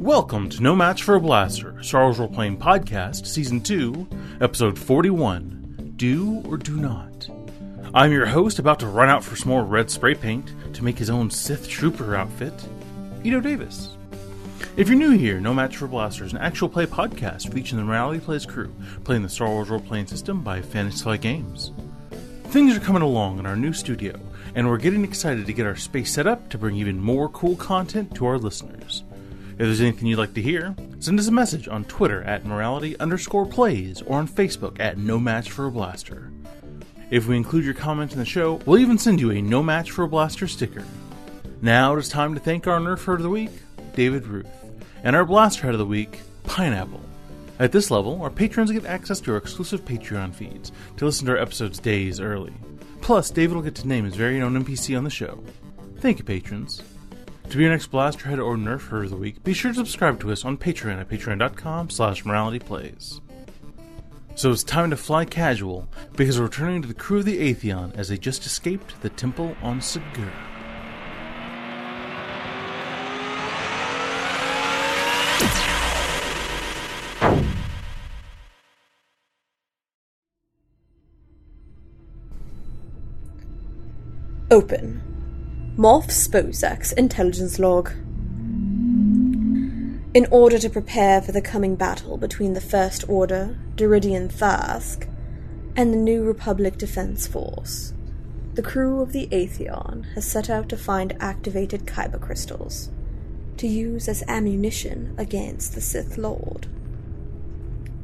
Welcome to No Match for a Blaster, Star Wars Role-Playing Podcast, Season 2, Episode 41, Do or Do Not. I'm your host, about to run out for some more red spray paint to make his own Sith Trooper outfit, Ito Davis. If you're new here, No Match for a Blaster is an actual play podcast featuring the Morality Plays crew, playing the Star Wars role-playing system by Fantasy Flight Games. Things are coming along in our new studio, and we're getting excited to get our space set up to bring even more cool content to our listeners. If there's anything you'd like to hear, send us a message on Twitter at morality_plays or on Facebook at No Match for a Blaster. If we include your comment in the show, we'll even send you a No Match for a Blaster sticker. Now it is time to thank our Nerf Head of the Week, David Ruth, and our Blaster Head of the Week, Pineapple. At this level, our patrons get access to our exclusive Patreon feeds to listen to our episodes days early. Plus, David will get to name his very own NPC on the show. Thank you, patrons. To be our next Blaster Head or Nerf Head of the Week, be sure to subscribe to us on Patreon at patreon.com/moralityplays. So it's time to fly casual, because we're returning to the crew of the Atheon as they just escaped the temple on Segura. Open. Morph Sposax intelligence log. In order to prepare for the coming battle between the First Order, Deridian Thask, and the New Republic Defense Force, the crew of the Atheon has set out to find activated kyber crystals to use as ammunition against the Sith Lord.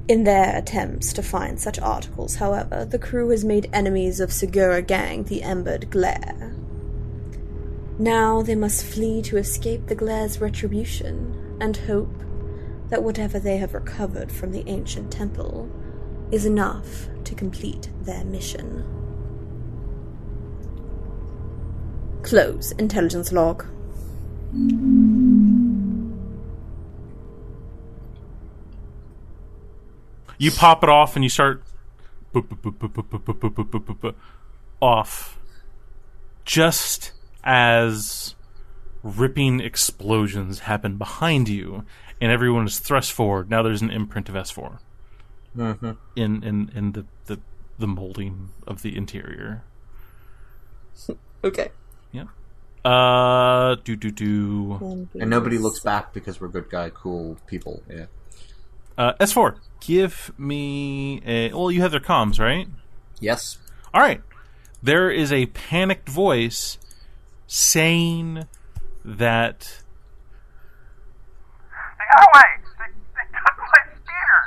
In their attempts to find such articles, however, the crew has made enemies of Segura gang the Embered Glare. Now they must flee to escape the Glare's retribution, and hope that whatever they have recovered from the ancient temple is enough to complete their mission. Close intelligence log. You pop it off and you start off just as ripping explosions happen behind you and everyone is thrust forward. Now there's an imprint of S4 in the molding of the interior. Okay. Yeah. And nobody looks back because we're good guy, cool people. Yeah. S4, give me a... Well, you have their comms, right? Yes. All right. There is a panicked voice saying that... They got away! They took my speeder!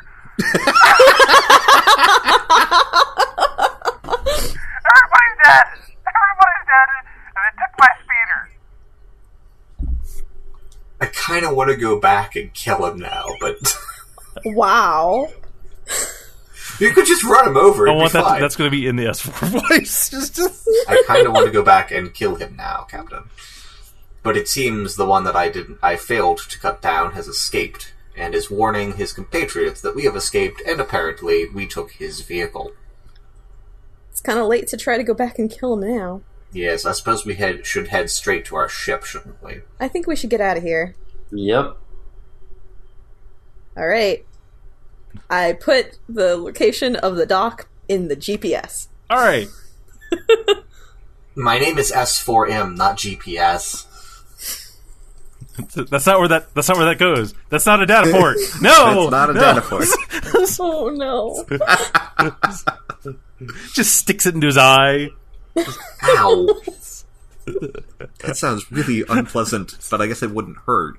Everybody's dead! Everybody's dead, and they took my speeder! I kind of want to go back and kill him now, but... Wow. You could just run him over. I want that. That's going to be in the S4 voice. Just. I kind of want to go back and kill him now, Captain. But it seems the one that I failed to cut down has escaped, and is warning his compatriots that we have escaped, and apparently we took his vehicle. It's kind of late to try to go back and kill him now. Yes, I suppose we should head straight to our ship, shouldn't we? I think we should get out of here. Yep. Alright. I put the location of the dock in the GPS. Alright. My name is S4M, not GPS. That's not where that goes. That's not a data port. No! It's not a data port. Oh no. Just sticks it into his eye. Ow. That sounds really unpleasant, but I guess it wouldn't hurt.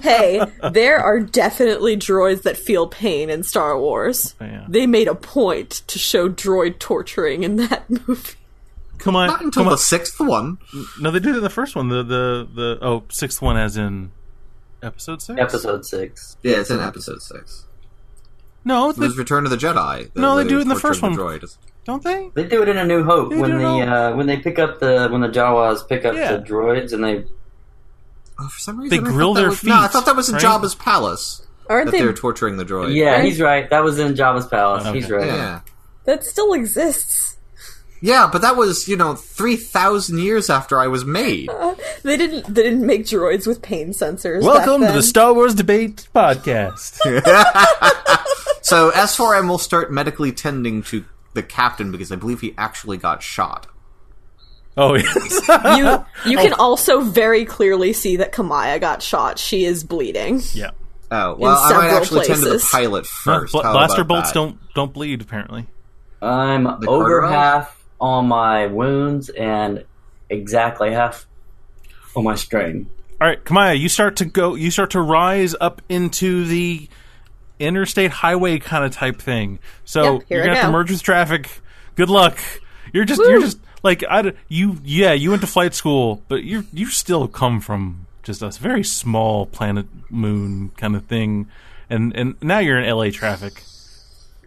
Hey, there are definitely droids that feel pain in Star Wars. Oh, yeah. They made a point to show droid torturing in that movie. Come on. Not until the sixth one. No, they did it in the first one. The sixth one as in Episode 6? Episode 6. Yeah, it's in Episode 6. No, It was Return of the Jedi. No, they do it in the first one. Droid. Don't they? They do it in A New Hope when they pick up when the Jawas pick up the droids and they. Oh, for some reason they grill their feet. No, I thought that was in right? Jabba's palace. Aren't they they? were torturing the droid. Yeah, he's right. That was in Jabba's palace. Okay. He's right. Yeah. That still exists. Yeah, but that was, 3,000 years after I was made. They didn't make droids with pain sensors. Welcome to the Star Wars Debate Podcast. So S4M will start medically tending to the captain because I believe he actually got shot. Oh, yes. You can also very clearly see that Kamaya got shot. She is bleeding. Yeah. Oh, well, I might actually tend to the pilot No, first. blaster bolts don't bleed, apparently. I'm over half on my wounds and exactly half on my strain. All right, Kamaya, you start to rise up into the interstate highway kind of type thing. So you're gonna have to merge with traffic. Good luck. You're just like you went to flight school, but you still come from just a very small planet moon kind of thing, and now you're in LA traffic.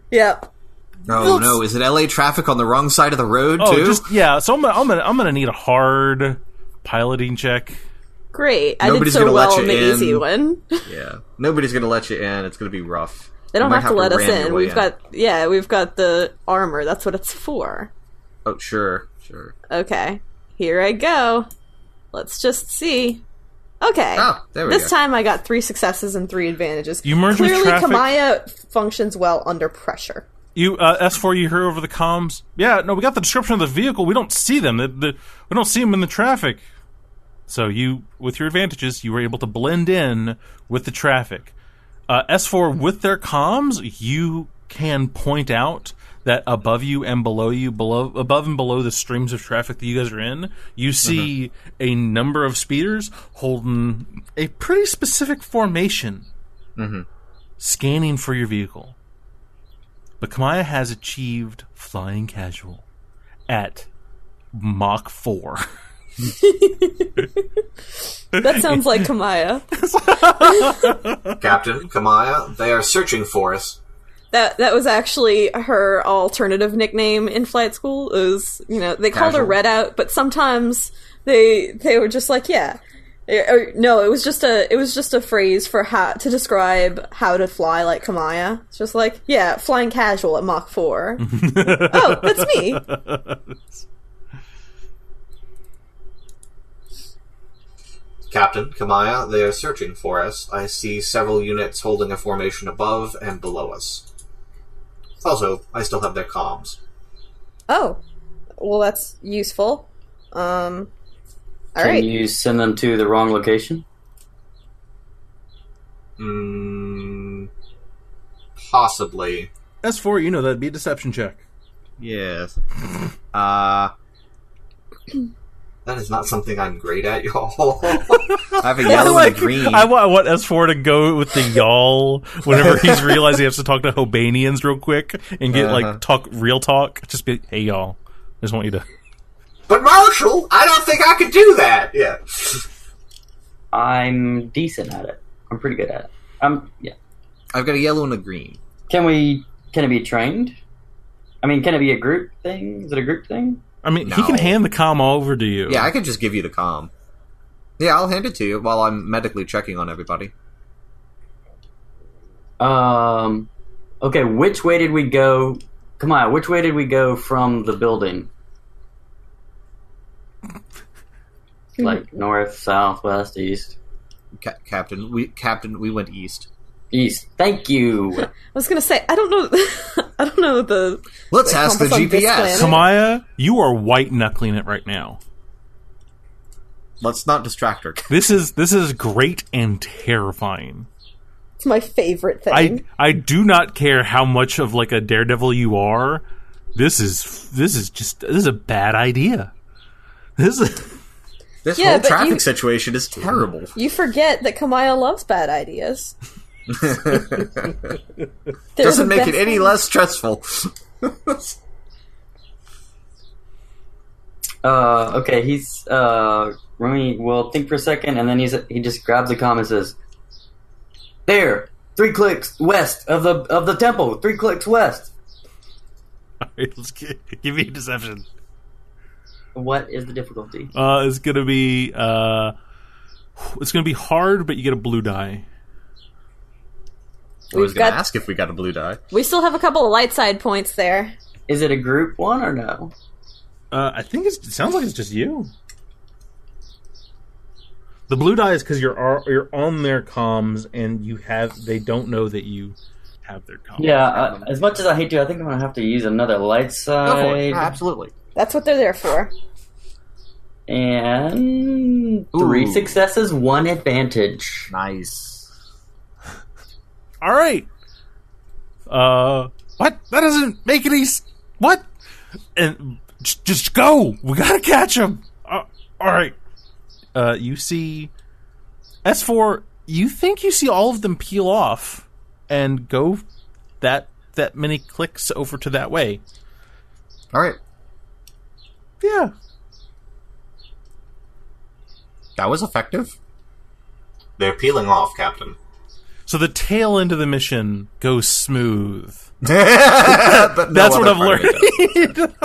Yeah. Oh no! Is it LA traffic on the wrong side of the road too? So I'm gonna need a hard piloting check. Great. Nobody's I did so well in the easy one. Yeah. Nobody's gonna let you in. It's gonna be rough. They don't have to let us in. We've got the armor. That's what it's for. Oh, sure. Okay. Here I go. Let's just see. Okay. Oh, there we go. This time I got 3 successes and 3 advantages. You merge Clearly, with traffic. Kamaya functions well under pressure. You S4, you hear over the comms. Yeah, no, we got the description of the vehicle. We don't see them. We don't see them in the traffic. So you, with your advantages, you were able to blend in with the traffic. S4, with their comms, you can point out that above you and below you, above and below the streams of traffic that you guys are in, you see a number of speeders holding a pretty specific formation, scanning for your vehicle. But Kamaya has achieved flying casual at Mach 4. That sounds like Kamaya. Captain, Kamaya, they are searching for us. That was actually her alternative nickname in flight school. It was, they called her Redout, but sometimes they were just like, yeah. No, it was just a phrase for how to describe how to fly like Kamaya. It's just like, yeah, flying casual at Mach 4. Oh, that's me. Captain, Kamaya, they are searching for us. I see several units holding a formation above and below us. Also, I still have their comms. Oh, well, that's useful. All right. Can you send them to the wrong location? Possibly. S4, that'd be a deception check. Yes. That is not something I'm great at, y'all. I have a yellow and a green. I want S4 to go with the y'all whenever he's realized he has to talk to Hobanians real quick and get, talk real talk. Just be, hey, y'all. I just want you to... But Marshall, I don't think I could do that. Yeah. I'm decent at it. I'm pretty good at it. Yeah. I've got a yellow and a green. Can it be trained? I mean, can it be a group thing? Is it a group thing? I mean, he can hand the comm over to you. Yeah, I could just give you the comm. Yeah, I'll hand it to you while I'm medically checking on everybody. Okay, which way did we go? Come on, which way did we go from the building? Like north, south, west, east. Captain, we went east. East. Thank you. I was gonna say I don't know the. Let's ask the GPS. Kamaya, you are white knuckling it right now. Let's not distract her. This is great and terrifying. It's my favorite thing. I do not care how much of like a daredevil you are. This is a bad idea. This whole traffic situation is terrible. You forget that Kamaya loves bad ideas. Doesn't make it any less stressful. Okay, he's Rumi will think for a second, and then he just grabs the comm and says, "There, 3 clicks west of the temple. 3 clicks west." All right, let's give me a deception. What is the difficulty? It's gonna be hard, but you get a blue die. I was going to ask if we got a blue die. We still have a couple of light side points there. Is it a group one or no? I think it sounds like it's just you. The blue die is because you're on their comms and they don't know that you have their comms. Yeah, as much as I hate to, I think I'm going to have to use another light side. Go for it. Absolutely. That's what they're there for. And 3 successes, 1 advantage. Nice. All right. What? That doesn't make any... What? And just go. We gotta catch him. All right. You see... S4, you think you see all of them peel off and go that many clicks over to that way. All right. Yeah. That was effective. They're peeling off, Captain. So the tail end of the mission goes smooth. But That's what I've learned.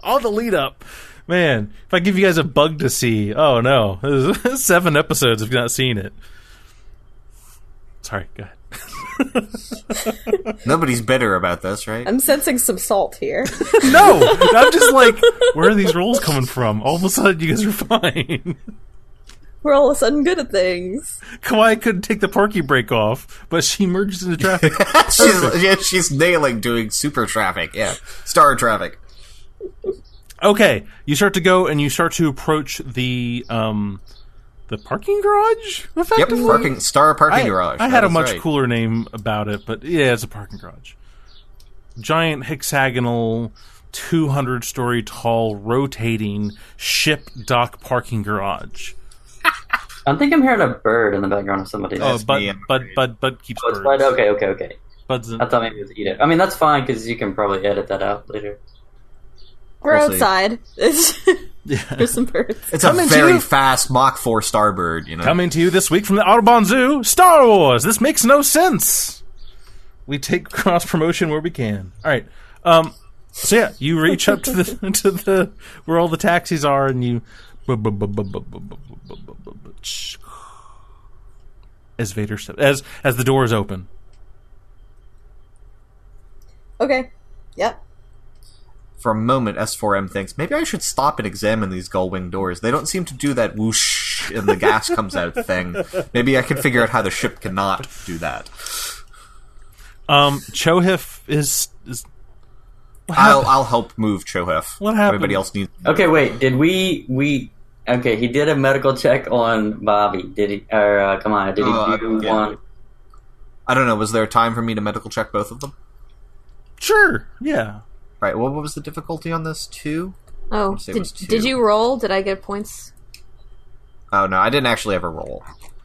All the lead up. Man, if I give you guys a bug to see, oh no. There's 7 episodes if you've not seen it. Sorry, go ahead. Nobody's bitter about this, right? I'm sensing some salt here. No! I'm just like, where are these rolls coming from? All of a sudden, you guys are fine. We're all of a sudden good at things. Kawaii couldn't take the parky brake off, but she merges into traffic. she's nailing doing super traffic. Yeah. Star traffic. Okay, you start to go and you start to approach the parking garage, effectively? Yep, star parking garage. I had a much cooler name about it, but yeah, it's a parking garage. Giant hexagonal, 200-story tall, rotating ship dock parking garage. I think I'm hearing a bird in the background of somebody. Oh, Bud keeps birds. Bud? Okay. Bud's I thought maybe it was eat it. I mean, that's fine, because you can probably edit that out later. We're outside. There's some birds. It's a very fast Mach 4 starbird, you know. Coming to you this week from the Audubon Zoo, Star Wars! This makes no sense! We take cross-promotion where we can. Alright, so yeah, you reach up to the where all the taxis are, and you... As Vader steps... As the doors open. Okay. Yep. For a moment, S4M thinks, maybe I should stop and examine these gull-wing doors. They don't seem to do that whoosh and the gas comes out thing. Maybe I can figure out how the ship cannot do that. Chohif is I'll help move Chohif. What happened? Everybody else needs... Okay, wait. Did we... Okay, he did a medical check on Bobby. Did he... Or, come on. Did he do one? I don't know. Was there time for me to medical check both of them? Sure, yeah. Right, what was the difficulty on this? 2? Oh, did you roll? Did I get points? Oh, no, I didn't actually ever roll.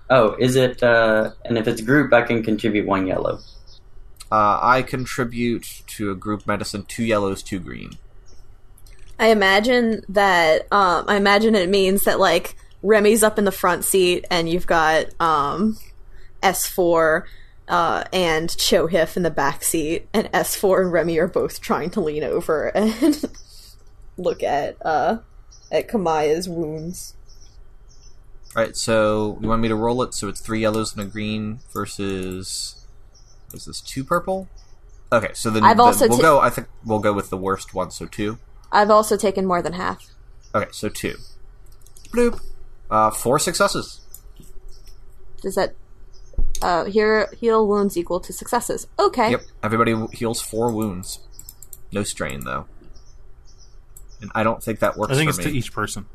Oh, is it... and if it's group, I can contribute 1 yellow. I contribute to a group medicine 2 yellows, 2 green. I imagine that... I imagine it means that, like, Remy's up in the front seat, and you've got S4... and Chohif in the back seat, and S4 and Remy are both trying to lean over and look at Kamaya's wounds. Alright, so you want me to roll it so it's 3 yellows and a green versus... Is this 2 purple? Okay, so then I think we'll go with the worst one, so 2. I've also taken more than half. Okay, so 2. Bloop. 4 successes. Does that... heal wounds equal to successes. Okay. Yep. Everybody heals 4 wounds. No strain, though. And I don't think that works for me. I think it's to each person.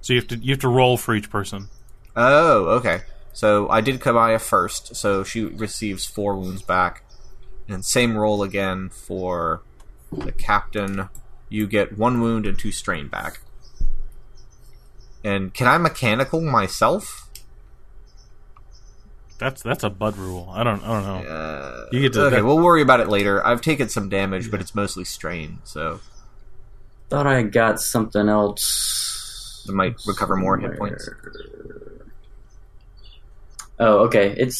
So you have to roll for each person. Oh, okay. So I did Kamaya first, so she receives 4 wounds back. And same roll again for the captain. You get 1 wound and 2 strain back. And can I mechanical myself? That's a Bud rule. I don't know. You get to, okay, we'll worry about it later. I've taken some damage, but it's mostly strain, so... Thought I got something else. It might recover more hit points. Oh, okay. It's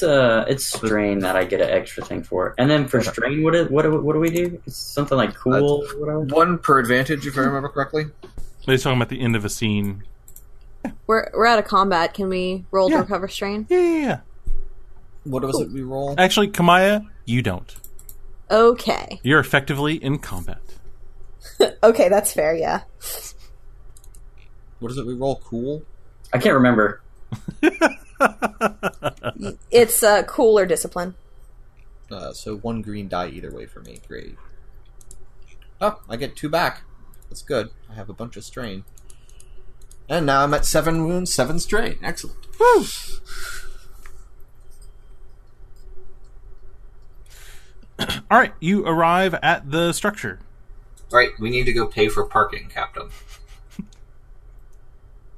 strain that I get an extra thing for. And then for strain, what do we do? It's something like cool or whatever? 1 per advantage, if I remember correctly. They're talking about the end of a scene. We're out of combat. Can we roll to recover strain? Yeah. What was it we roll? Actually, Kamaya, you don't. Okay. You're effectively in combat. Okay, that's fair, yeah. What is it we roll? Cool? I can't remember. It's cool or discipline. So 1 green die either way for me. Great. Oh, I get 2 back. That's good. I have a bunch of strain. And now I'm at 7 wounds, 7 strain. Excellent. Woo! All right, you arrive at the structure. Right, we need to go pay for parking, Captain.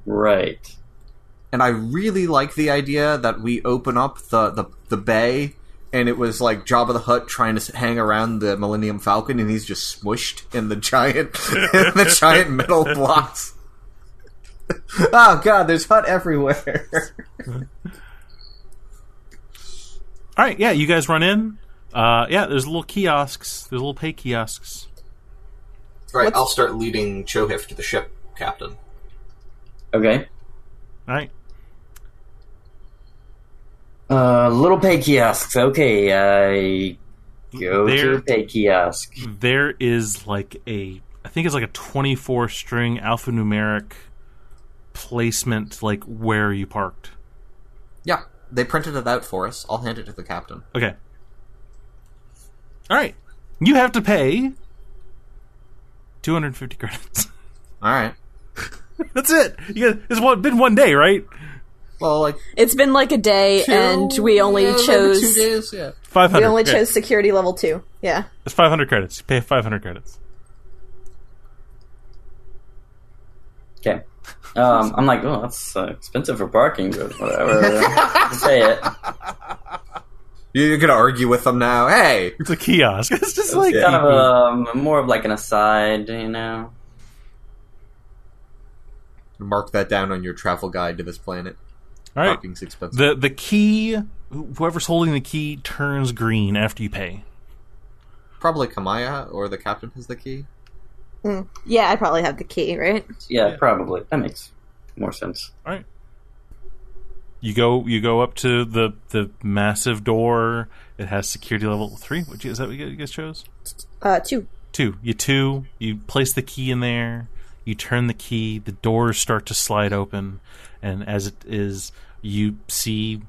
Right. And I really like the idea that we open up the bay, and it was like Jabba the Hutt trying to hang around the Millennium Falcon, and he's just smushed in the giant metal blocks. Oh god, there's Hutt everywhere. All right, yeah, you guys run in. Yeah, there's little kiosks. There's little pay kiosks. Right, I'll start leading Chohif to the ship, Captain. Okay. All right. Little pay kiosks. Okay, I go to the pay kiosk. There is like I think it's like a 24-string alphanumeric placement, like where you parked. Yeah, they printed it out for us. I'll hand it to the captain. Okay. All right. You have to pay 250 credits. All right. That's it. It's been 1 day, right? Well, like It's been like a day, and we only chose 2 days. Yeah. 500. we only chose security level 2. Yeah. It's 500 credits. You pay 500 credits. Okay. I'm like, oh, that's expensive for parking, but whatever. Say it. You're gonna argue with them now. Hey, It's a kiosk. It's just like Kind of more of like an aside, you know. mark that down on your travel guide to this planet. all right. Parking's expensive. The key. Whoever's holding the key turns green after you pay. Probably Kamaya or the captain has the key. Yeah, I probably have the key, right? Yeah, probably. That makes more sense. All right. You go up to the massive door. It has security level 3. Is that what you guys chose? 2. 2. You place the key in there. You turn the key. The doors start to slide open, and as it is, you see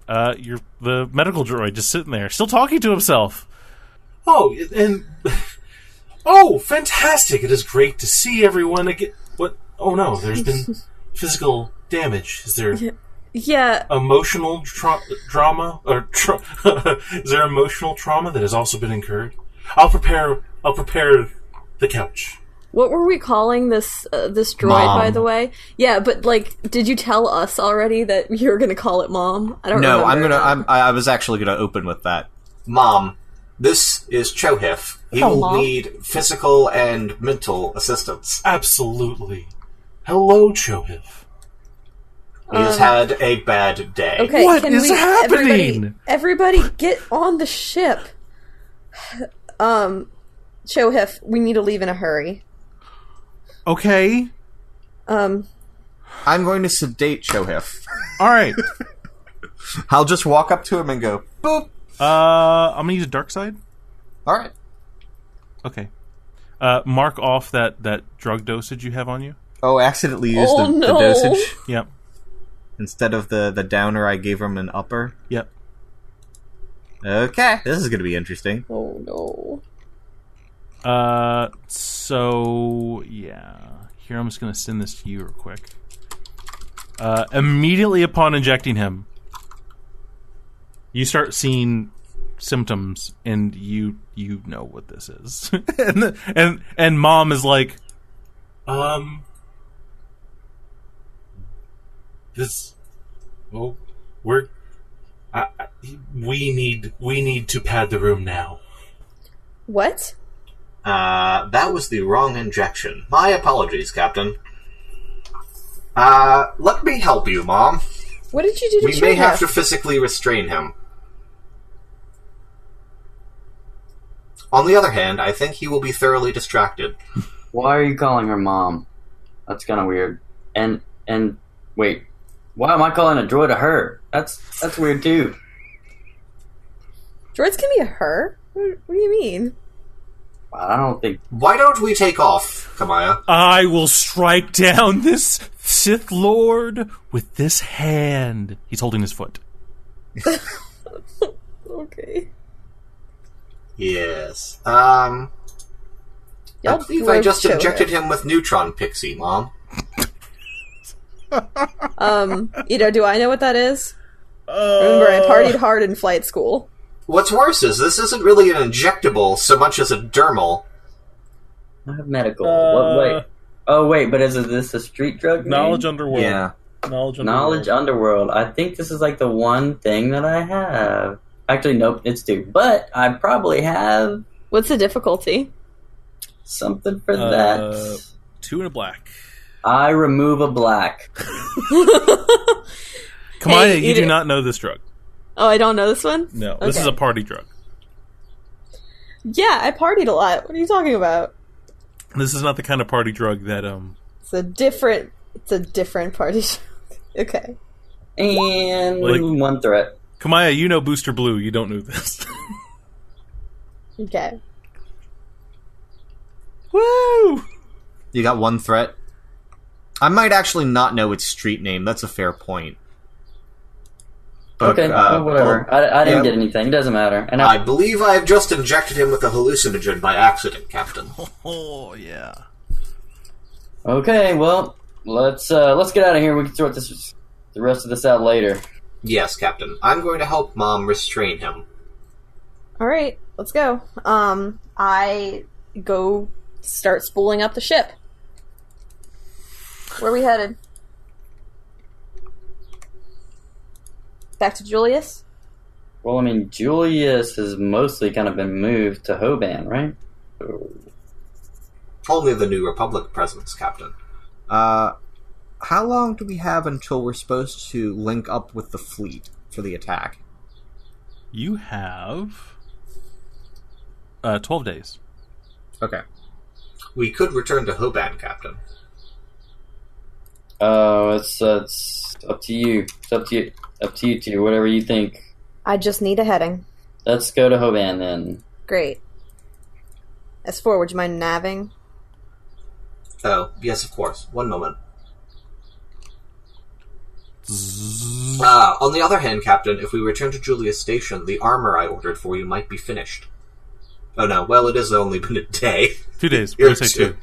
the medical droid just sitting there, still talking to himself. Oh, and oh, fantastic! It is great to see everyone again. What? Oh no, there's been physical damage. Is there Yeah. emotional drama, or is there emotional trauma that has also been incurred? I'll prepare the couch. What were we calling this droid, Mom. by the way? Yeah, but like, did you tell us already that you were going to call it Mom? I don't No, remember. I was actually gonna open with that. Mom, this is Chohif. He Oh, will Mom. need physical and mental assistance. Absolutely. Hello, Chohif. He has had a bad day. Okay, What can is we, happening? Everybody get on the ship. Chohif, we need to leave in a hurry. Okay. I'm going to sedate Chohif. All right. I'll just walk up to him and go, boop. I'm gonna use a dark side. All right. Okay. Mark off that drug dosage you have on you. Oh, I accidentally used Oh, the no. dosage. Yep. Instead of the downer, I gave him an upper. Yep. Okay, this is going to be interesting. Oh no. So yeah. Here, I'm just gonna send this to you real quick. Immediately upon injecting him, you start seeing symptoms, and you know what this is. and Mom is like, This. Well, we need to pad the room now. What? That was the wrong injection. My apologies, Captain. Let me help you, Mom. What did you do to We may have Chohif? to physically restrain him. On the other hand, I think he will be thoroughly distracted. Why are you calling her mom? That's kind of weird. And wait, why am I calling a droid a her? That's weird too. Droids can be a her? What do you mean? I don't think. Why don't we take off, Kamaya? I will strike down this Sith Lord with this hand. He's holding his foot. Okay. Yes. I believe I just injected him with Neutron Pixie, Mom. Do I know what that is? Remember, I partied hard in flight school. What's worse is this isn't really an injectable so much as a dermal. I have medical. What? Wait. Oh, wait, but is this a street drug name? Knowledge Underworld. Yeah. Knowledge Underworld. I think this is like the one thing that I have. Actually, nope, it's 2. But I probably have What's the difficulty? something for that. 2 and a black. I remove a black. Kamaya, you do not know this drug. Oh, I don't know this one? No, Okay. this is a party drug. Yeah, I partied a lot. What are you talking about? This is not the kind of party drug that It's a different party. Okay. And Like- 1 threat. Kamaya, you know Booster Blue. You don't know this. Okay. Woo! You got 1 threat. I might actually not know its street name. That's a fair point. But, Okay, well, whatever. I didn't yeah. get anything. It doesn't matter. And I believe I have just injected him with a hallucinogen by accident, Captain. Oh yeah. Okay, well, let's get out of here. We can sort the rest of this out later. Yes, Captain. I'm going to help Mom restrain him. Alright, let's go. I go start spooling up the ship. Where are we headed? Back to Julius? Well, I mean, Julius has mostly kind of been moved to Hoban, right? So, Only the New Republic presence, Captain. How long do we have until we're supposed to link up with the fleet for the attack? You have 12 days. Okay. We could return to Hoban, Captain. it's up to you. It's up to you two. Whatever you think. I just need a heading. Let's go to Hoban then. Great. S4, would you mind navving? Oh, yes, of course. One moment. On the other hand, Captain, if we return to Julius Station, the armor I ordered for you might be finished. Oh no, well, it has only been a day. 2 days. We're going to say 2.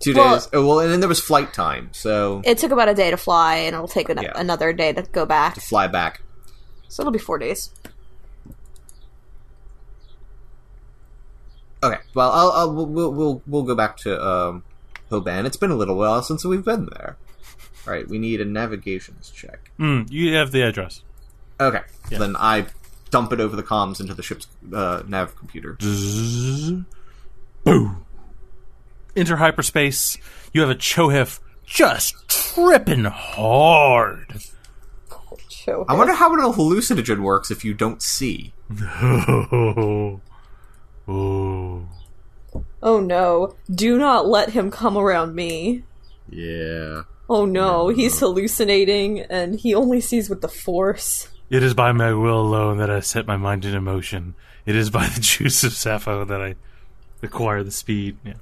2 Well- days. Oh, well, and then there was flight time, so It took about a day to fly, and it'll take Yeah. another day to go back. fly back. So it'll be 4 days. Okay. Well, we'll go back to Hoban. It's been a little while since we've been there. All right. We need a navigations check. You have the address. Okay. Yeah. Then I dump it over the comms into the ship's nav computer. Boom. Enter hyperspace. You have a Chohef just tripping hard. Show I wonder how a hallucinogen works if you don't see. Oh. Oh no. Do not let him come around me. Yeah. Oh no, he's hallucinating, and he only sees with the Force. It is by my will alone that I set my mind in motion. It is by the juice of Sappho that I acquire the speed. Yeah.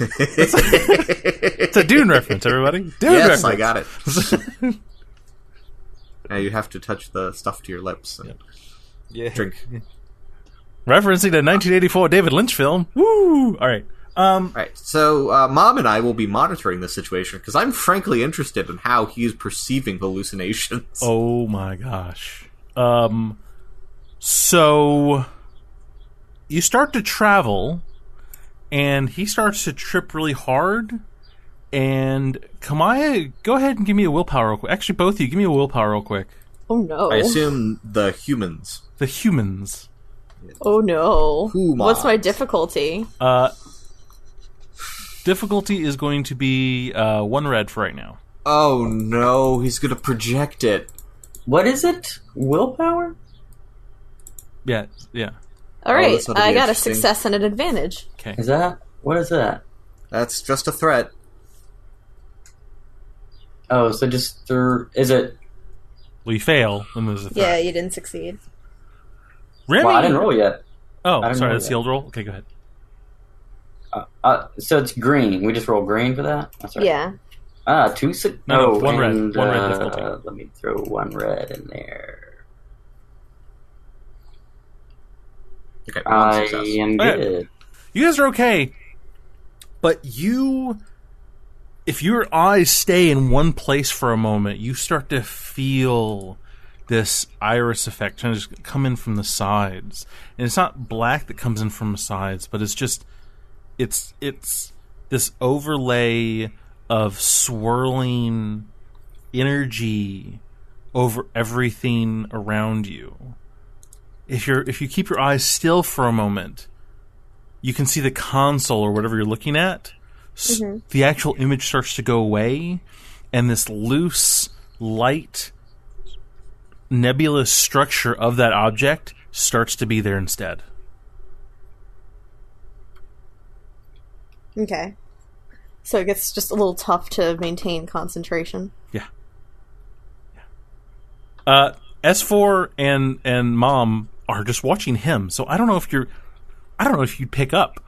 It's a Dune reference, everybody. Dune Yes, reference. I got it. Now you have to touch the stuff to your lips and drink. Referencing the 1984 David Lynch film. Woo! All right. Right. So, Mom and I will be monitoring this situation because I'm frankly interested in how he is perceiving hallucinations. Oh my gosh. So you start to travel, and he starts to trip really hard. And Kamaya, go ahead and give me a willpower real quick. Actually, both of you, give me a willpower real quick. Oh no. I assume the humans. The humans. Oh no. Who What's my mods? difficulty? Difficulty is going to be 1 red for right now. Oh no, he's gonna project it. What is it? Willpower? Yeah. Alright, this ought to be I got a interesting. success and an advantage. Okay. Is that? What is that? That's just a threat. Oh, so just is it? Well, you fail, and there's a threat. Yeah, you didn't succeed. Remy! Well, I didn't roll yet. Oh, I didn't sorry, roll that's the yet. old roll? Okay, go ahead. So it's green. We just roll green for that. That's right. Yeah. No, one red. One red difficulty. Let me throw one red in there. Okay, one I success. am good. You guys are okay, but if your eyes stay in one place for a moment, you start to feel this iris effect kind of just come in from the sides. And it's not black that comes in from the sides, but it's just it's this overlay of swirling energy over everything around you. If you keep your eyes still for a moment, you can see the console or whatever you're looking at. The actual image starts to go away, and this loose, light, nebulous structure of that object starts to be there instead. Okay. So it gets just a little tough to maintain concentration. Yeah. S4 and Mom are just watching him, so I don't know if you'd pick up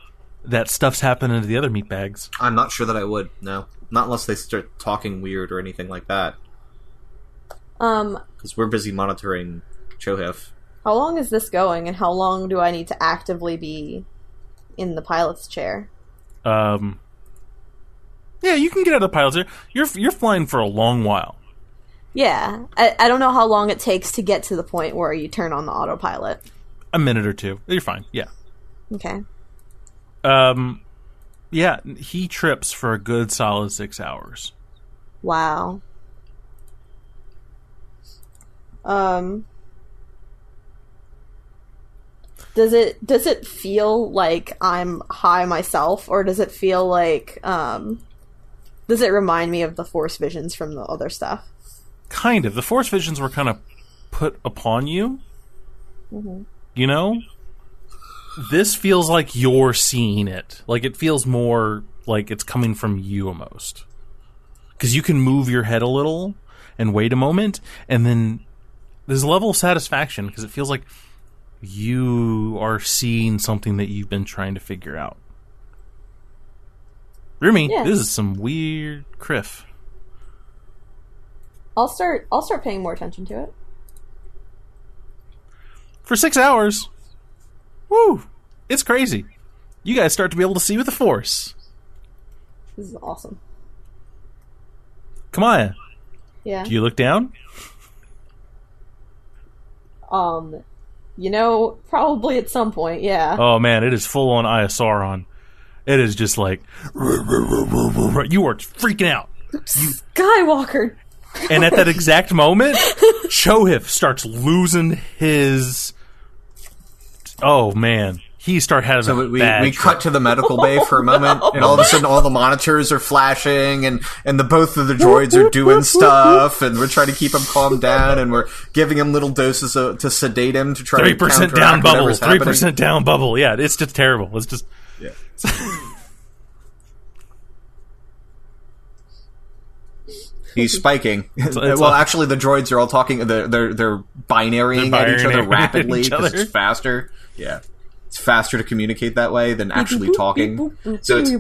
that stuff's happening to the other meat bags. I'm not sure that I would, no. Not unless they start talking weird or anything like that. Because we're busy monitoring Chohef. How long is this going, and how long do I need to actively be in the pilot's chair? Yeah, you can get out of the pilot's chair. You're flying for a long while. Yeah. I don't know how long it takes to get to the point where you turn on the autopilot. A minute or two. You're fine, yeah. Okay. Yeah, he trips for a good solid 6 hours. Wow. Does it feel like I'm high myself, or does it feel like, does it remind me of the Force visions from the other stuff? Kind of. The Force visions were kind of put upon you. Mm-hmm. You know? This feels like you're seeing it. Like, it feels more like it's coming from you almost. Because you can move your head a little and wait a moment, and then there's a level of satisfaction because it feels like you are seeing something that you've been trying to figure out. Rumi, Yeah. This is some weird criff. I'll start paying more attention to it. For 6 hours, woo, it's crazy. You guys start to be able to see with the Force. This is awesome. Kamaya, Yeah. do you look down? Probably at some point, yeah. Oh man, it is full on ISR on. It is just like you are freaking out. Skywalker! And at that exact moment, Chohif starts losing his. Oh man, he starts having. So a we bad cut to the medical bay for a moment, and all of a sudden all the monitors are flashing, and both of the droids are doing stuff, and we're trying to keep him calmed down, and we're giving him little doses to sedate him to try 3% to down bubble. 3% happening. down bubble. Yeah, it's just terrible. It's just. Yeah. He's spiking. Well, actually, the droids are all talking. They're binarying at each other rapidly because it's faster. Yeah, it's faster to communicate that way than actually talking. So it's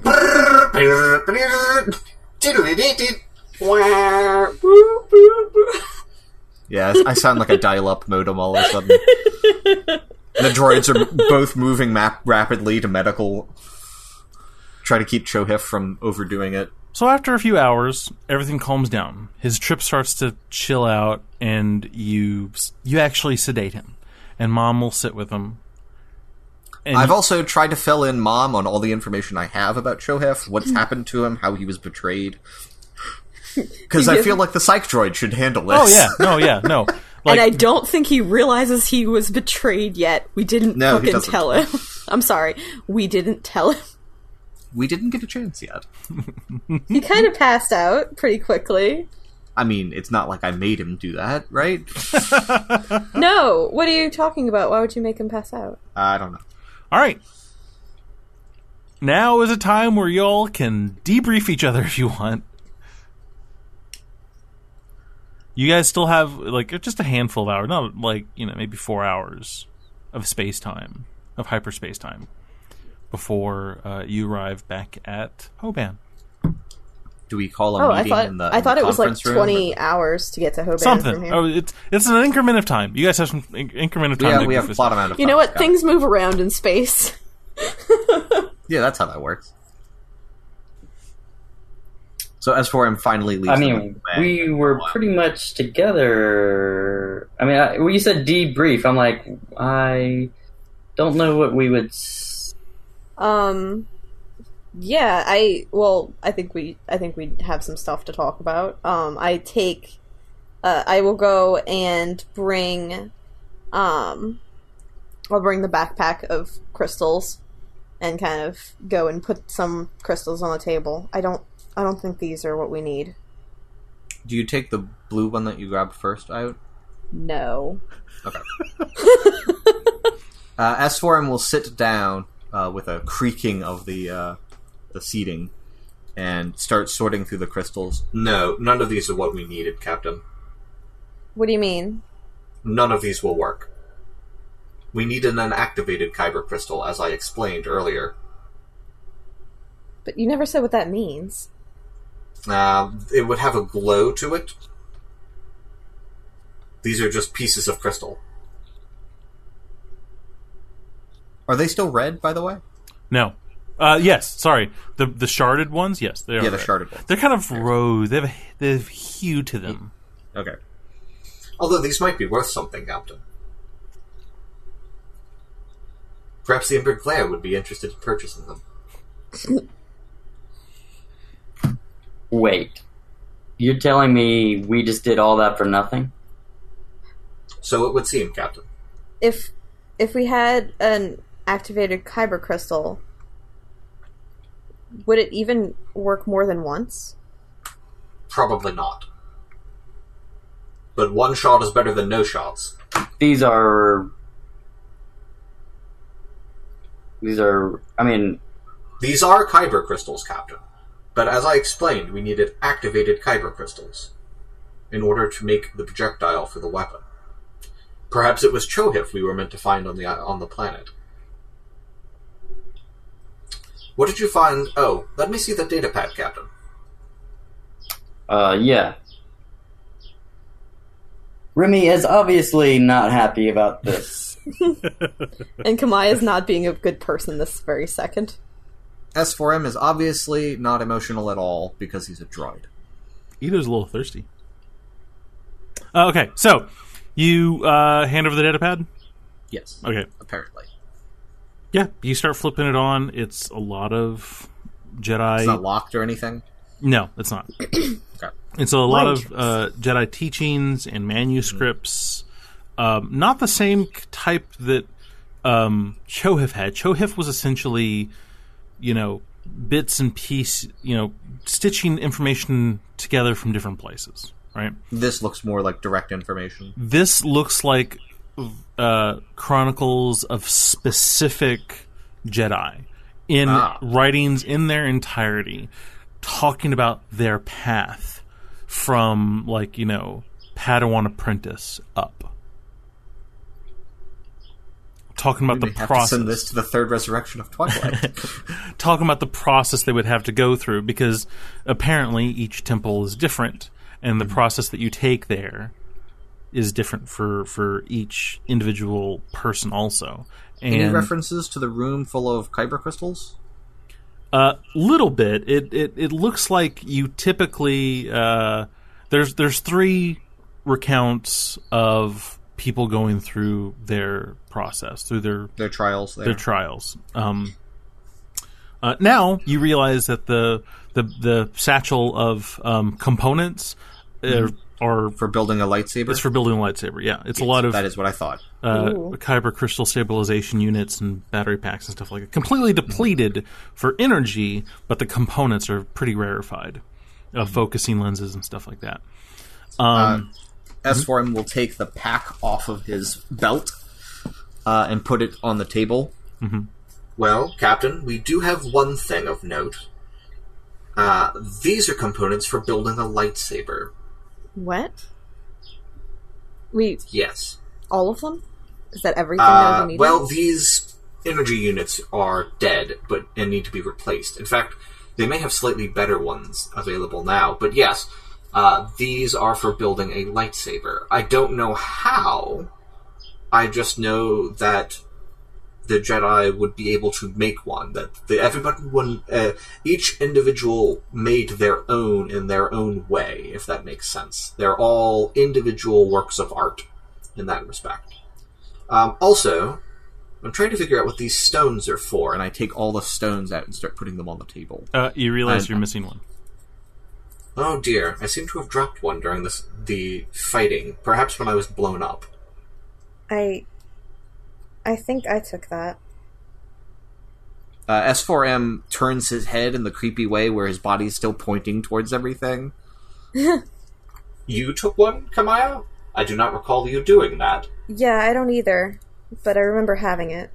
Yeah, I sound like a dial-up modem all of a sudden. The droids are both moving rapidly to medical. Try to keep Chohif from overdoing it. So after a few hours, everything calms down. His trip starts to chill out, and you actually sedate him. And Mom will sit with him. And I've also tried to fill in Mom on all the information I have about Chohif, what's happened to him, how he was betrayed. Because I feel like the psych droid should handle this. Oh yeah, no. Like, and I don't think he realizes he was betrayed yet. We didn't No, he fucking doesn't. tell him. I'm sorry. We didn't tell him. We didn't get a chance yet. He kind of passed out pretty quickly. I mean, it's not like I made him do that, right? No! What are you talking about? Why would you make him pass out? I don't know. all right. Now is a time where y'all can debrief each other if you want. You guys still have, like, just a handful of hours. Not, like, maybe 4 hours of space-time, of hyperspace time, before you arrive back at Hoban. Do we call a meeting in the I thought it was like conference room, 20 hours to get to Hoban Something. from here. Oh, it's an increment of time. You guys have some increment of time. Yeah, we have a plot amount of time. You know what? Yeah. Things move around in space. Yeah, that's how that works. So S4M finally leaves. I mean, we were pretty much together. I mean, when you said debrief, I'm like, I don't know what we would. Yeah, I think we have some stuff to talk about. I will go and bring, I'll bring the backpack of crystals, and kind of go and put some crystals on the table. I don't think these are what we need. Do you take the blue one that you grabbed first out? No. Okay. S4M will sit down with a creaking of the seating and start sorting through the crystals. No, none of these are what we needed, Captain. What do you mean? None of these will work. We needed an activated kyber crystal, as I explained earlier. But you never said what that means. It would have a glow to it. These are just pieces of crystal. Are they still red, by the way? No. Yes, sorry. The sharded ones, yes, they are. Yeah, the red. sharded ones. They're kind of rose. They have hue to them. Okay. Although these might be worth something, Captain. Perhaps the Ember Glare would be interested in purchasing them. Wait. You're telling me we just did all that for nothing? So it would seem, Captain. If we had an activated kyber crystal, would it even work more than once? Probably not. But one shot is better than no shots. These are, I mean... These are kyber crystals, Captain. But as I explained, we needed activated kyber crystals in order to make the projectile for the weapon. Perhaps it was Chohif we were meant to find on the planet. What did you find? Oh, let me see the datapad, Captain. Yeah. Remy is obviously not happy about this. And Kamaya's not being a good person this very second. S4M is obviously not emotional at all because he's a droid. Either's a little thirsty. Okay, so you hand over the datapad? Yes. Okay. Apparently. Yeah, you start flipping it on. It's a lot of Jedi... It's not locked or anything? No, it's not. Okay. It's a lot of Jedi teachings and manuscripts. Not the same type that Chohif had. Chohif was essentially, bits and pieces, stitching information together from different places, right? This looks more like direct information. This looks like chronicles of specific Jedi in writings in their entirety, talking about their path from, Padawan apprentice up. Talking about the process. Have to send this to the third resurrection of Twilight. Talking about the process they would have to go through, because apparently each temple is different, and the process that you take there is different for each individual person also. And any references to the room full of kyber crystals? Little bit. It looks like you typically there's 3 recounts of people going through their process, through their trials. Their trials. Now you realize that the satchel of components are for building a lightsaber. It's for building a lightsaber. Yeah, it's a lot of that is what I thought. Kyber crystal stabilization units and battery packs and stuff like that. Completely depleted for energy, but the components are pretty rarefied. Focusing lenses and stuff like that. S4M will take the pack off of his belt and put it on the table. Mm-hmm. Well, Captain, we do have one thing of note. These are components for building a lightsaber. What? Yes. All of them? Is that everything that we need? Well, these energy units are dead, and need to be replaced. In fact, They may have slightly better ones available now, but yes, these are for building a lightsaber. I don't know how. I just know that the Jedi would be able to make one. That each individual made their own in their own way, if that makes sense. They're all individual works of art in that respect. Also, I'm trying to figure out what these stones are for, and I take all the stones out and start putting them on the table. You realize you're missing one. Oh dear, I seem to have dropped one during the fighting, perhaps when I was blown up. I think I took that. S4M turns his head in the creepy way where his body's still pointing towards everything. You took one, Kamaya? I do not recall you doing that. Yeah, I don't either, but I remember having it.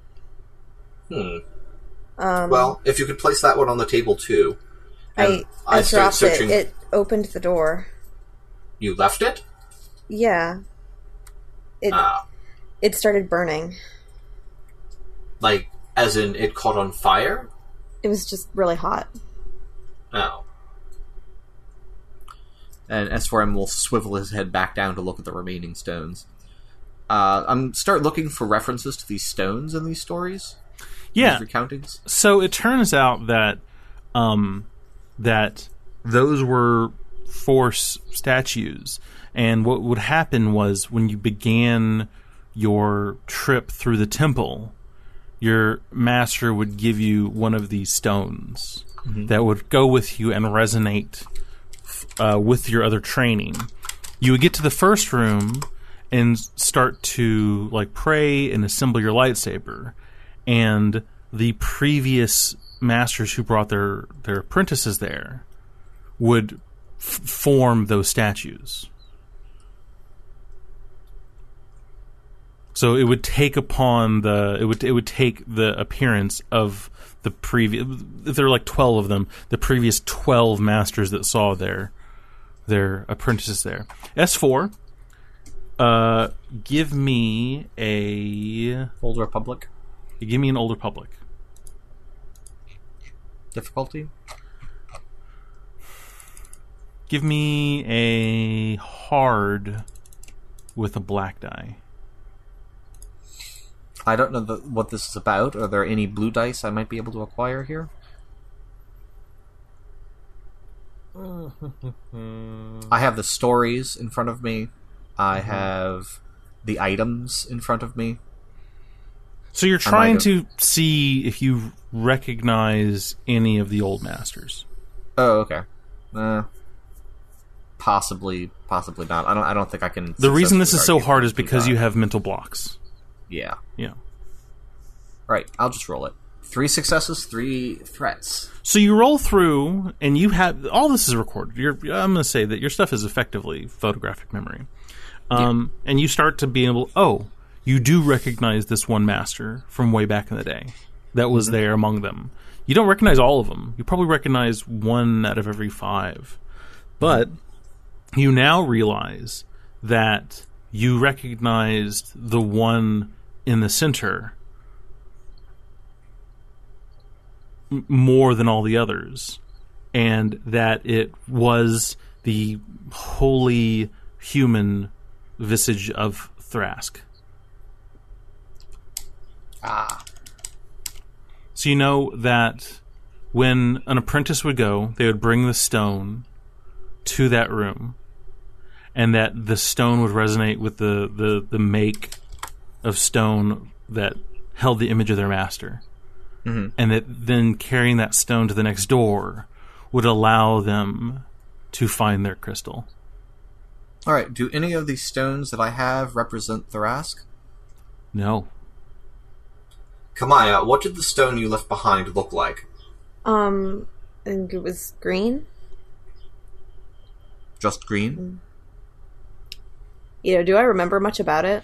Well, if you could place that one on the table too. I start dropped searching. it. It opened the door. You left it? Yeah. It started burning. Like, as in it caught on fire? It was just really hot. Oh. And S4M will swivel his head back down to look at the remaining stones. I'm start looking for references to these stones in these stories. Yeah. These recountings. So it turns out that that those were Force statues, and what would happen was when you began your trip through the temple, your master would give you one of these stones that would go with you and resonate with your other training. You would get to the first room and start to like pray and assemble your lightsaber, and the previous masters who brought their apprentices there would form those statues. So it would take upon it would take the appearance of the previous. There are like 12 of them. The previous 12 masters that saw their apprentices there. S4. Give me a Old Republic. Give me an Old Republic. Difficulty? Give me a hard with a black die. I don't know what this is about. Are there any blue dice I might be able to acquire here? I have the stories in front of me. I have the items in front of me. So you're trying to see if you recognize any of the old masters. Oh, okay. Possibly not. I don't think I can. The reason this is so hard is because you have mental blocks. Yeah. Yeah. Right. I'll just roll it. 3 successes, 3 threats. So you roll through, and you have all this is recorded. I'm going to say that your stuff is effectively photographic memory, and you start to be able. Oh, you do recognize this one master from way back in the day that was there among them. You don't recognize all of them. You probably recognize 1 out of every 5, but you now realize that you recognized the one in the center more than all the others, and that it was the wholly human visage of Thrask. So you know that when an apprentice would go, they would bring the stone to that room, and that the stone would resonate with the make of stone that held the image of their master. And that then carrying that stone to the next door would allow them to find their crystal. Alright, do any of these stones that I have represent Thrask? No. Kamaya, what did the stone you left behind look like? I think it was green. Just green? Do I remember much about it?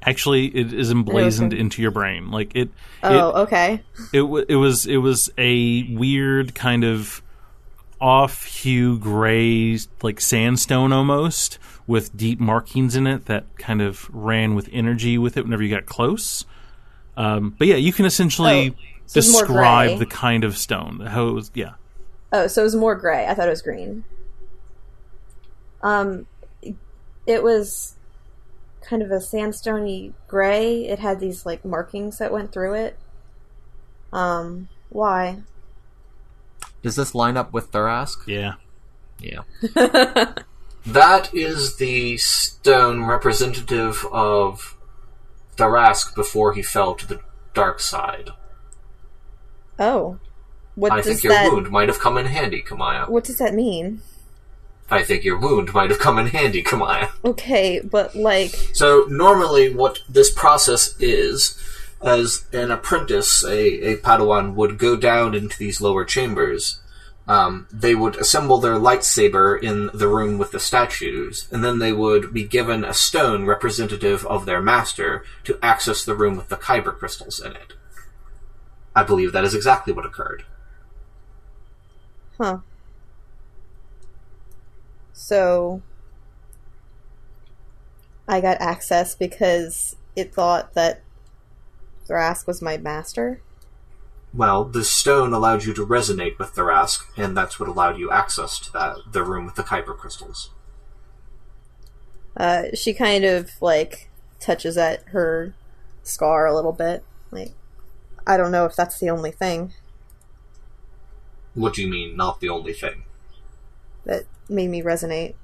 Actually, it is emblazoned into your brain. Like it. Okay. It was a weird kind of off-hue gray, like sandstone almost, with deep markings in it that kind of ran with energy with it whenever you got close. But yeah, you can essentially so it's more describe gray. the kind of stone. How it was. Yeah. Oh, so it was more gray. I thought it was green. It was kind of a sandstony gray. It had these, like, markings that went through it. Why? Does this line up with Tharask? Yeah. Yeah. That is the stone representative of Tharask before he fell to the dark side. Oh. What I does think your that... wound might have come in handy, Kamaya. What does that mean? I think your wound might have come in handy, Kamaya. Okay, but, like... So, normally what this process is, as an apprentice, a Padawan would go down into these lower chambers. They would assemble their lightsaber in the room with the statues, and then they would be given a stone representative of their master to access the room with the kyber crystals in it. I believe that is exactly what occurred. Huh. So... I got access because it thought that Thrask was my master? Well, the stone allowed you to resonate with Tharask, and that's what allowed you access to the room with the kyber crystals. She kind of, like, touches at her scar a little bit. Like, I don't know if that's the only thing What do you mean, not the only thing? that made me resonate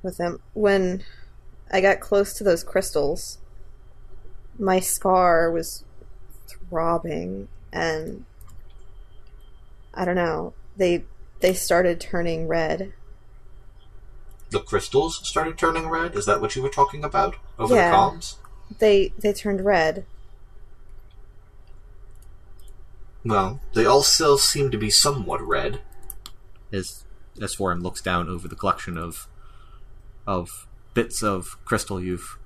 with him. When I got close to those crystals, my scar was throbbing, and I don't know, they started turning red. The crystals started turning red? Is that what you were talking about? Over Yeah. the comms? They turned red. Well, they all still seem to be somewhat red. As S4M looks down over the collection of bits of crystal you've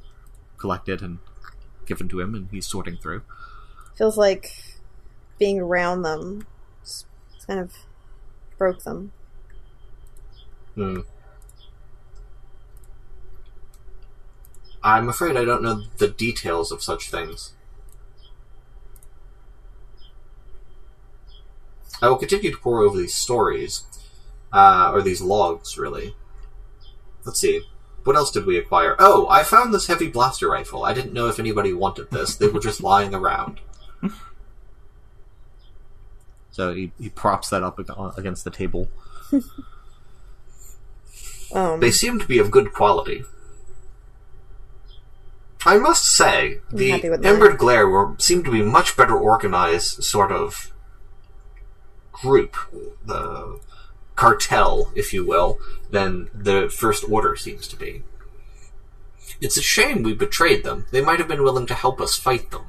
collected and given to him, and he's sorting through. Feels like being around them kind of broke them. I'm afraid I don't know the details of such things. I will continue to pore over these stories, or these logs, really. Let's see. What else did we acquire? Oh, I found this heavy blaster rifle. I didn't know if anybody wanted this. They were just lying around. So he props that up against the table. They seem to be of good quality. I must say, the happy with mine. Embered Glare seemed to be much better organized sort of group, the cartel, if you will, than the First Order seems to be. It's a shame we betrayed them. They might have been willing to help us fight them.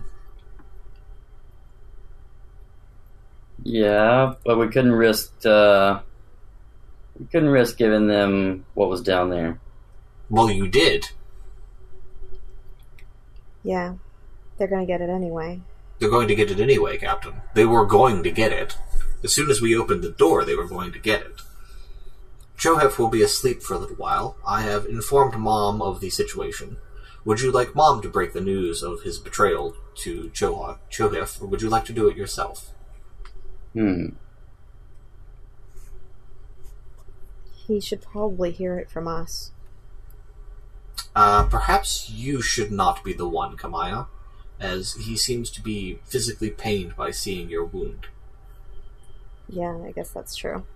Yeah, but we couldn't risk giving them what was down there. Well, you did. Yeah, they're gonna get it anyway. They're going to get it anyway, Captain. They were going to get it. As soon as we opened the door, they were going to get it. Chohef will be asleep for a little while. I have informed Mom of the situation. Would you like Mom to break the news of his betrayal to Chohef, or would you like to do it yourself? He should probably hear it from us. Perhaps you should not be the one, Kamaya, as he seems to be physically pained by seeing your wound. Yeah, I guess that's true.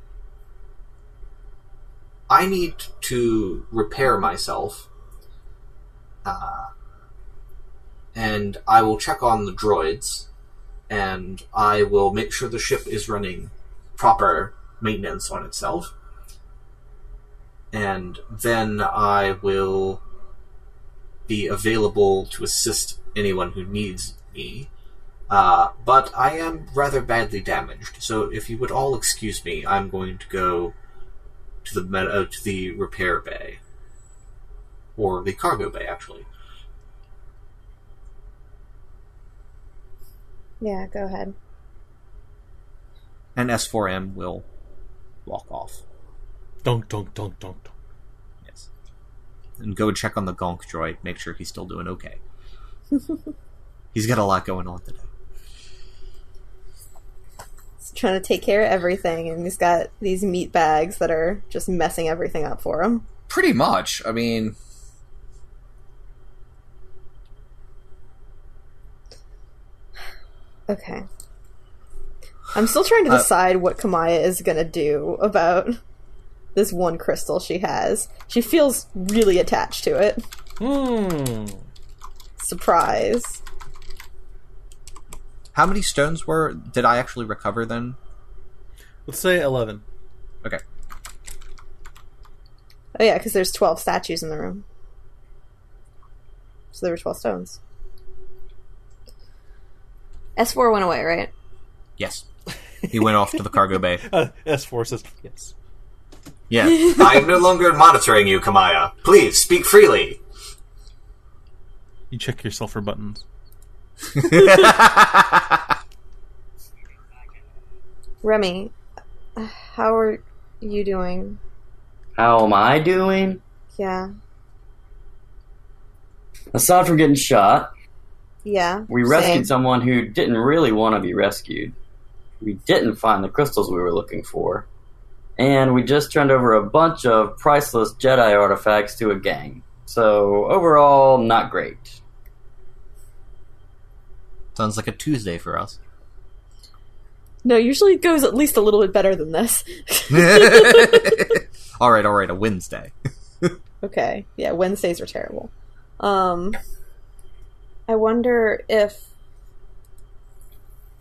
I need to repair myself, and I will check on the droids, and I will make sure the ship is running proper maintenance on itself, and then I will be available to assist anyone who needs me. But I am rather badly damaged, so if you would all excuse me, I'm going to go to the repair bay. Or the cargo bay, actually. Yeah, go ahead. And S4M will walk off. Dunk, dunk, dunk, dunk, dunk. Yes. And go check on the Gonk droid, make sure he's still doing okay. He's got a lot going on today. trying to take care of everything, and he's got these meat bags that are just messing everything up for him. Pretty much. I mean... Okay. I'm still trying to decide what Kamaya is gonna do about this one crystal she has. She feels really attached to it. Surprise. How many stones did I actually recover then? Let's say 11. Okay. Oh yeah, because there's 12 statues in the room. So there were 12 stones. S4 went away, right? Yes. He went off to the cargo bay. S4 says yes. Yeah. I am no longer monitoring you, Kamaya. Please, speak freely. You check yourself for buttons. Remy, how are you doing? How am I doing? Yeah. Aside from getting shot, Yeah. we rescued someone who didn't really want to be rescued. We didn't find the crystals we were looking for. And we just turned over a bunch of priceless Jedi artifacts to a gang. So, overall, not great. Sounds like a Tuesday for us. No, usually it goes at least a little bit better than this. Alright, a Wednesday. Okay. Yeah, Wednesdays are terrible. I wonder if,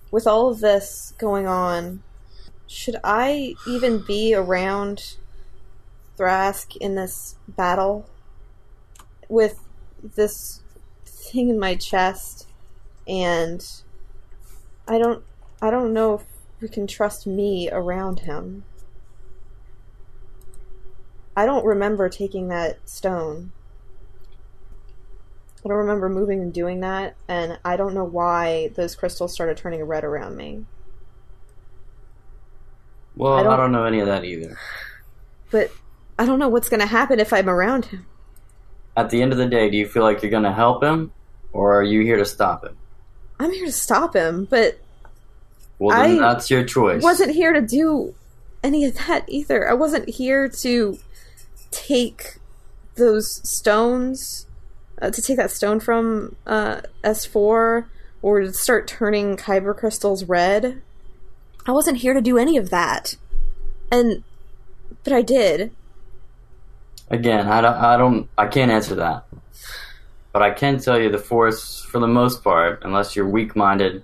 with all of this going on, should I even be around Thrask in this battle? With this thing in my chest, and I don't know if we can trust me around him. I don't remember taking that stone. I don't remember moving and doing that, and I don't know why those crystals started turning red around me. Well, I don't know any of that either. But I don't know what's going to happen if I'm around him. At the end of the day, do you feel like you're going to help him, or are you here to stop him? I'm here to stop him, but Well, then that's your choice. I wasn't here to do any of that either. I wasn't here to take those stones, to take that stone from S4, or to start turning kyber crystals red. I wasn't here to do any of that. But I did. Again, I can't answer that. But I can tell you the Force, for the most part, unless you're weak-minded,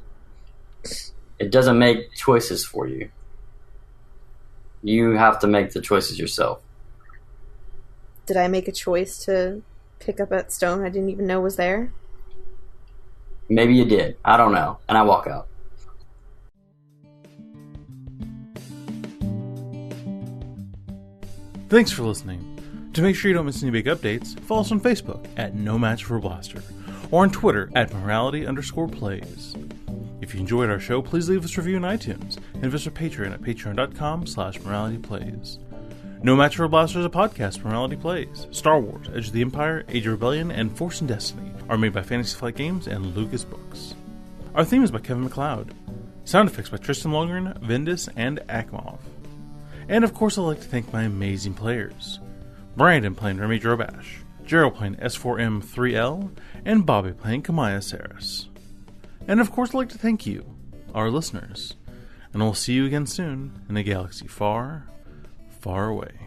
it doesn't make choices for you. You have to make the choices yourself. Did I make a choice to pick up that stone I didn't even know was there? Maybe you did. I don't know. And I walk out. Thanks for listening. To make sure you don't miss any big updates, follow us on Facebook at No Match for Blaster, or on Twitter at Morality_Plays. If you enjoyed our show, please leave us a review on iTunes and visit our Patreon at patreon.com/moralityplays. No Match for Blaster is a podcast for Morality Plays. Star Wars, Edge of the Empire, Age of Rebellion, and Force and Destiny are made by Fantasy Flight Games and Lucas Books. Our theme is by Kevin MacLeod. Sound effects by Tristan Longren, Vindis, and Akmov. And of course I'd like to thank my amazing players. Brandon playing Remy Drobash, Gerald playing S4M3L, and Bobby playing Kamaya Saris. And of course I'd like to thank you, our listeners. And we'll see you again soon in a galaxy far, far away.